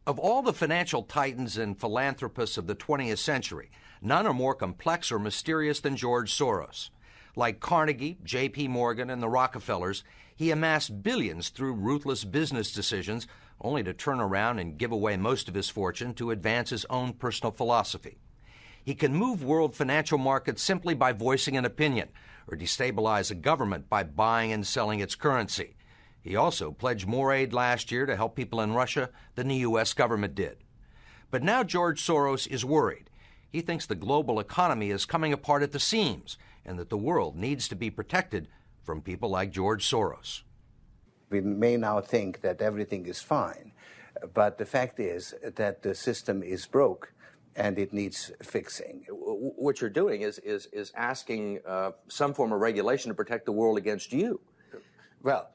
Of all the financial titans and philanthropists of the 20th century, none are more complex or mysterious than George Soros. Like Carnegie, J.P. Morgan, and the Rockefellers, he amassed billions through ruthless business decisions, only to turn around and give away most of his fortune to advance his own personal philosophy. He can move world financial markets simply by voicing an opinion, or destabilize a government by buying and selling its currency. He also pledged more aid last year to help people in Russia than the U.S. government did. But now George Soros is worried. He thinks the global economy is coming apart at the seams and that the world needs to be protected from people like George Soros. We may now think that everything is fine, but the fact is that the system is broke and it needs fixing. What you're doing is asking some form of regulation to protect the world against you. Well,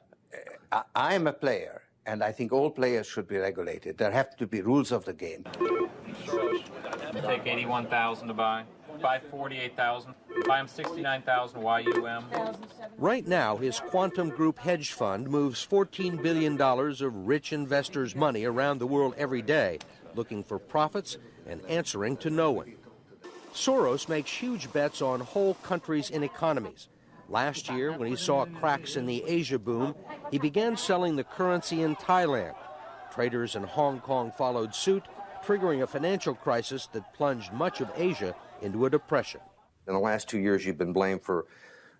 I am a player, and I think all players should be regulated. There have to be rules of the game. Take 81,000 to buy. Buy 48,000. Buy him 69,000 YUM. Right now, his Quantum Group hedge fund moves $14 billion of rich investors' money around the world every day, looking for profits and answering to no one. Soros makes huge bets on whole countries and economies. Last year, when he saw cracks in the Asia boom, he began selling the currency in Thailand. Traders in Hong Kong followed suit, triggering a financial crisis that plunged much of Asia into a depression. In the last 2 years, you've been blamed for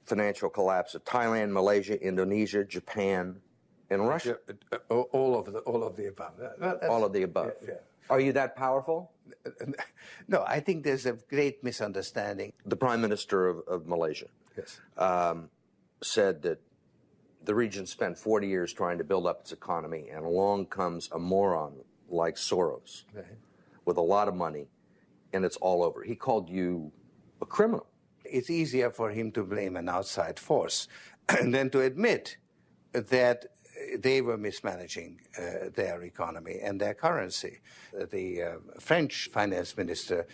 financial collapse of Thailand, Malaysia, Indonesia, Japan, and Russia. All of the above. All of the above. Yeah. Are you that powerful? No, I think there's a great misunderstanding. The Prime Minister of Malaysia said that the region spent 40 years trying to build up its economy, and along comes a moron like Soros with a lot of money, and it's all over. He called you a criminal. It's easier for him to blame an outside force than to admit that they were mismanaging their economy and their currency. The French finance minister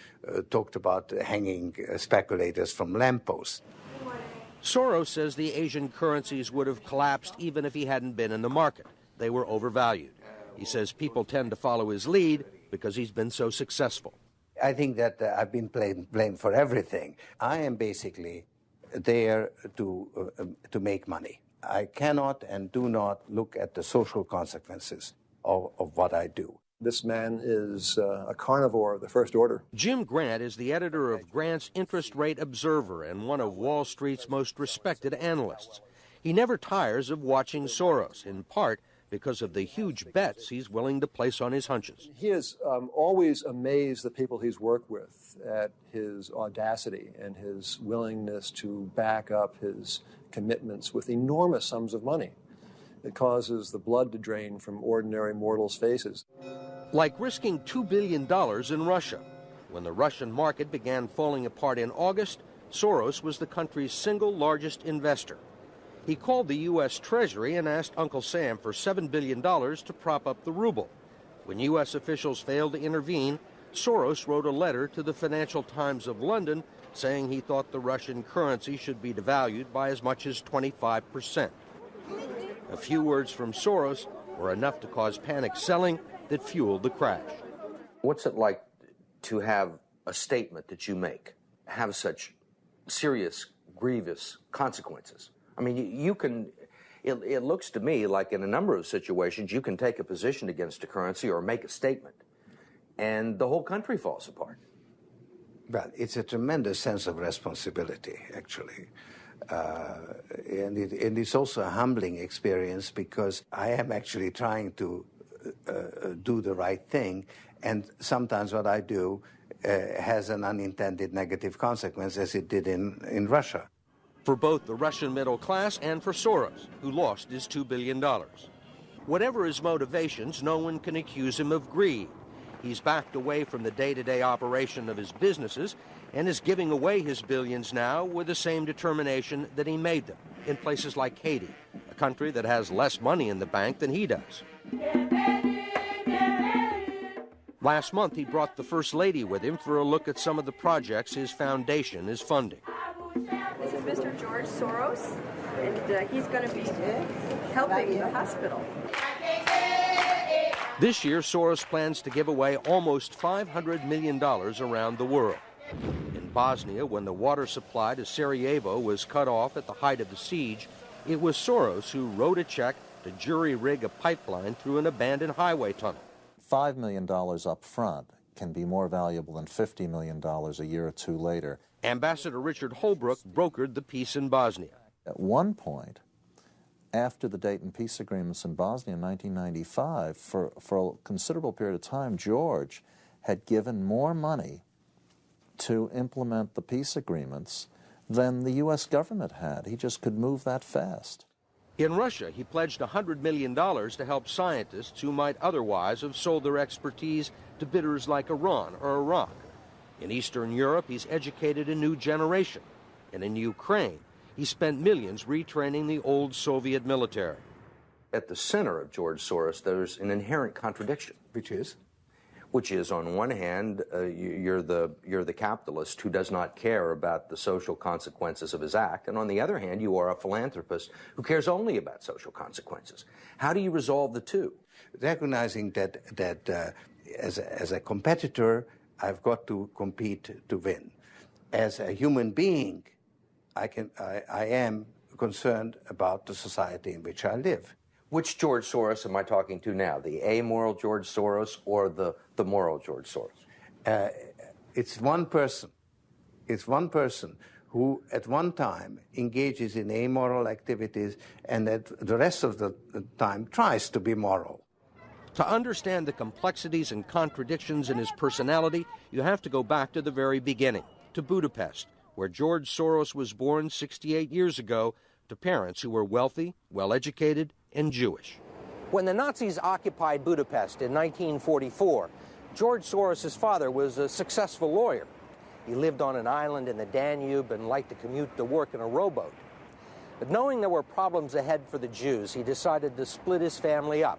talked about hanging speculators from lampposts. Soros says the Asian currencies would have collapsed even if he hadn't been in the market. They were overvalued. He says people tend to follow his lead because he's been so successful. I think that I've been blamed for everything. I am basically there to make money. I cannot and do not look at the social consequences of what I do. This man is a carnivore of the first order. Jim Grant is the editor of Grant's Interest Rate Observer and one of Wall Street's most respected analysts. He never tires of watching Soros, in part because of the huge bets he's willing to place on his hunches. He has always amazed the people he's worked with at his audacity and his willingness to back up his commitments with enormous sums of money. It causes the blood to drain from ordinary mortals' faces. Like risking $2 billion in Russia. When the Russian market began falling apart in August, Soros was the country's single largest investor. He called the U.S. Treasury and asked Uncle Sam for $7 billion to prop up the ruble. When U.S. officials failed to intervene, Soros wrote a letter to the Financial Times of London saying he thought the Russian currency should be devalued by as much as 25%. A few words from Soros were enough to cause panic selling that fueled the crash. What's it like to have a statement that you make have such serious, grievous consequences? I mean, you can, it looks to me like in a number of situations you can take a position against a currency or make a statement, and the whole country falls apart. Well, it's a tremendous sense of responsibility, actually. And it's also a humbling experience because I am actually trying to do the right thing, and sometimes what I do has an unintended negative consequence, as it did in Russia. For both the Russian middle class and for Soros, who lost his $2 billion. Whatever his motivations, no one can accuse him of greed. He's backed away from the day-to-day operation of his businesses and is giving away his billions now with the same determination that he made them in places like Haiti, a country that has less money in the bank than he does. Last month, he brought the First Lady with him for a look at some of the projects his foundation is funding. This is Mr. George Soros, and he's going to be helping the hospital. This year, Soros plans to give away almost $500 million around the world. In Bosnia, when the water supply to Sarajevo was cut off at the height of the siege, it was Soros who wrote a check to jury-rig a pipeline through an abandoned highway tunnel. $5 million up front can be more valuable than $50 million a year or two later. Ambassador Richard Holbrooke brokered the peace in Bosnia. At one point, after the Dayton peace agreements in Bosnia in 1995, for a considerable period of time, George had given more money to implement the peace agreements than the U.S. government had. He just could move that fast. In Russia, he pledged $100 million to help scientists who might otherwise have sold their expertise to bidders like Iran or Iraq. In Eastern Europe, he's educated a new generation. And in Ukraine, he spent millions retraining the old Soviet military. At the center of George Soros, there's an inherent contradiction. Which is, on one hand, you're the capitalist who does not care about the social consequences of his act, and on the other hand, you are a philanthropist who cares only about social consequences. How do you resolve the two? Recognizing that as a competitor, I've got to compete to win. As a human being, I am concerned about the society in which I live. Which George Soros am I talking to now? The amoral George Soros or the moral George Soros? It's one person. It's one person who at one time engages in amoral activities and at the rest of the time tries to be moral. To understand the complexities and contradictions in his personality, you have to go back to the very beginning, to Budapest, where George Soros was born 68 years ago to parents who were wealthy, well-educated, and Jewish. When the Nazis occupied Budapest in 1944, George Soros' father was a successful lawyer. He lived on an island in the Danube and liked to commute to work in a rowboat. But knowing there were problems ahead for the Jews, he decided to split his family up.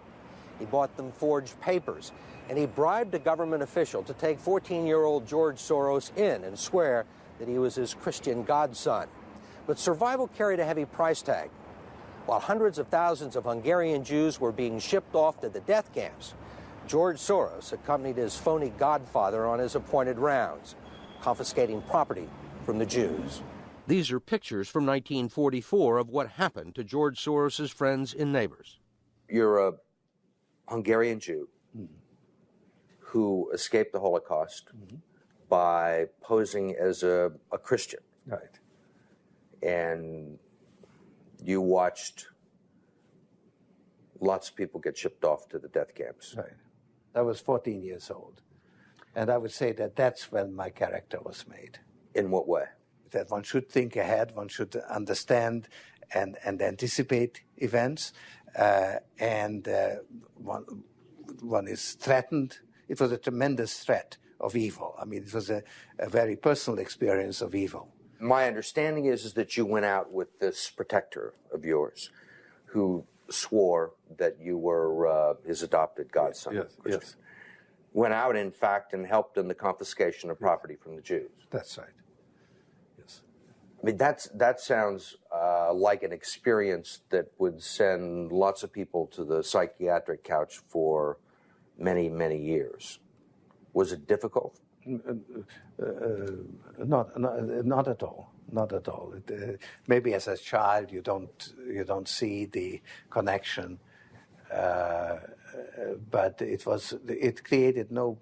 He bought them forged papers, and he bribed a government official to take 14-year-old George Soros in and swear that he was his Christian godson. But survival carried a heavy price tag. While hundreds of thousands of Hungarian Jews were being shipped off to the death camps, George Soros accompanied his phony godfather on his appointed rounds, confiscating property from the Jews. These are pictures from 1944 of what happened to George Soros' friends and neighbors. You're a Hungarian Jew who escaped the Holocaust by posing as a Christian. Right. And you watched lots of people get shipped off to the death camps. Right. I was 14 years old. And I would say that that's when my character was made. In what way? That one should think ahead, one should understand and anticipate events, and one is threatened. It was a tremendous threat of evil. I mean, it was a very personal experience of evil. My understanding is that you went out with this protector of yours who swore that you were his adopted godson. Yes. Went out, in fact, and helped in the confiscation of property from the Jews. That's right. Yes. I mean, that sounds like an experience that would send lots of people to the psychiatric couch for many, many years. Was it difficult? Not at all. Not at all. Maybe as a child you don't see the connection, but it created no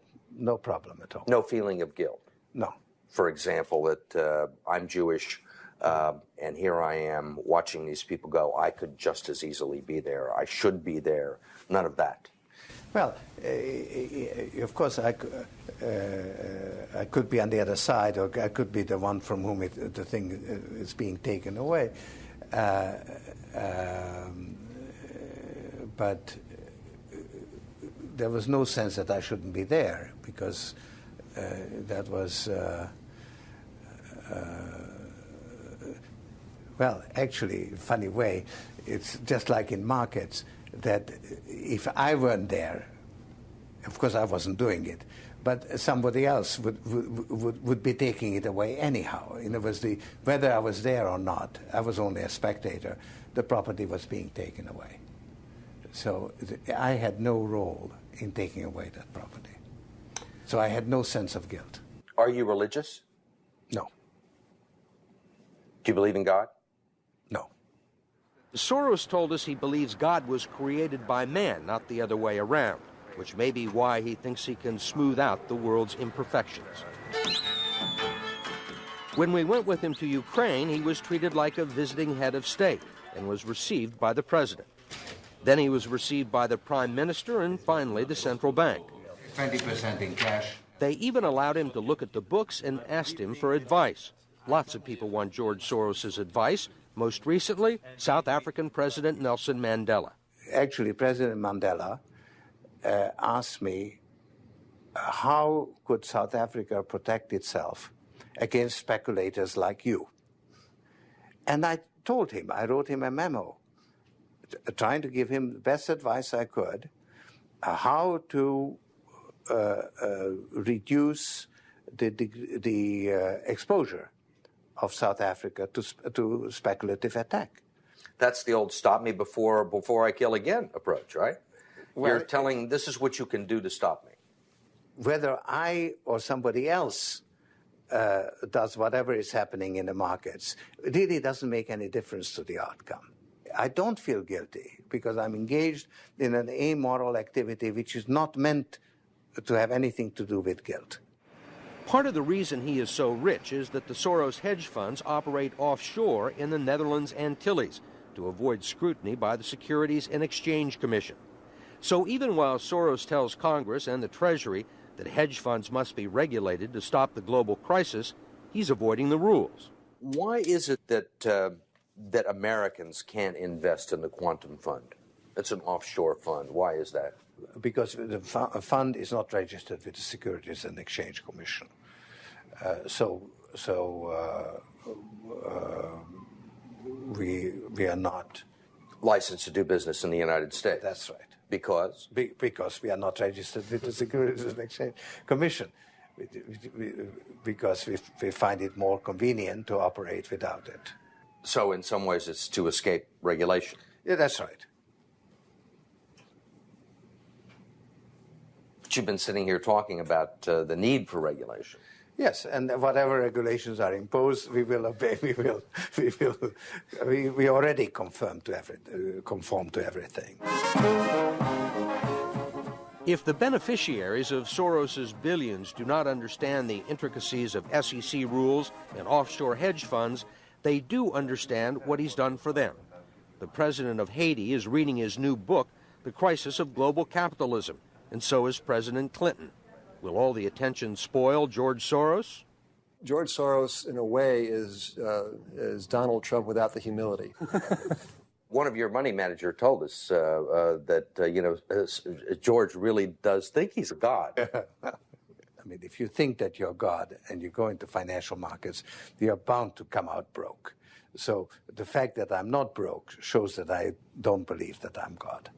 problem at all. No feeling of guilt. No. For example, that I'm Jewish, and here I am watching these people go. I could just as easily be there. I should be there. None of that. Well, of course, I could be on the other side, or I could be the one from whom the thing is being taken away. But there was no sense that I shouldn't be there, because that was, well, actually, funny way, it's just like in markets, that if I weren't there, of course I wasn't doing it, but somebody else would be taking it away anyhow. And it was whether I was there or not, I was only a spectator, the property was being taken away. So I had no role in taking away that property. So I had no sense of guilt. Are you religious? No. Do you believe in God? No. Soros told us he believes God was created by man, not the other way around, which may be why he thinks he can smooth out the world's imperfections. When we went with him to Ukraine, he was treated like a visiting head of state and was received by the president. Then he was received by the prime minister and finally the central bank. 20% in cash. They even allowed him to look at the books and asked him for advice. Lots of people want George Soros' advice. Most recently, South African President Nelson Mandela. Actually, President Mandela asked me, how could South Africa protect itself against speculators like you? And I told him, I wrote him a memo, trying to give him the best advice I could, how to reduce the exposure of South Africa to speculative attack. That's the old stop me before I kill again approach, right? Well, you're telling this is what you can do to stop me. Whether I or somebody else does whatever is happening in the markets, it really doesn't make any difference to the outcome. I don't feel guilty because I'm engaged in an amoral activity which is not meant to have anything to do with guilt. Part of the reason he is so rich is that the Soros hedge funds operate offshore in the Netherlands Antilles to avoid scrutiny by the Securities and Exchange Commission. So even while Soros tells Congress and the Treasury that hedge funds must be regulated to stop the global crisis, he's avoiding the rules. Why is it that Americans can't invest in the quantum fund? It's an offshore fund. Why is that? Because the fund is not registered with the Securities and Exchange Commission. We are not licensed to do business in the United States. That's right. Because? Because we are not registered with the Securities and Exchange Commission. Because we find it more convenient to operate without it. So in some ways it's to escape regulation. Yeah, that's right. But you've been sitting here talking about the need for regulation. Yes, and whatever regulations are imposed, we will obey. We already conform to everything. If the beneficiaries of Soros's billions do not understand the intricacies of SEC rules and offshore hedge funds, they do understand what he's done for them. The president of Haiti is reading his new book, The Crisis of Global Capitalism, and so is President Clinton. Will all the attention spoil George Soros? George Soros, in a way, is Donald Trump without the humility. One of your money manager told us that George really does think he's a god. I mean, if you think that you're God and you go into financial markets, you're bound to come out broke. So the fact that I'm not broke shows that I don't believe that I'm God.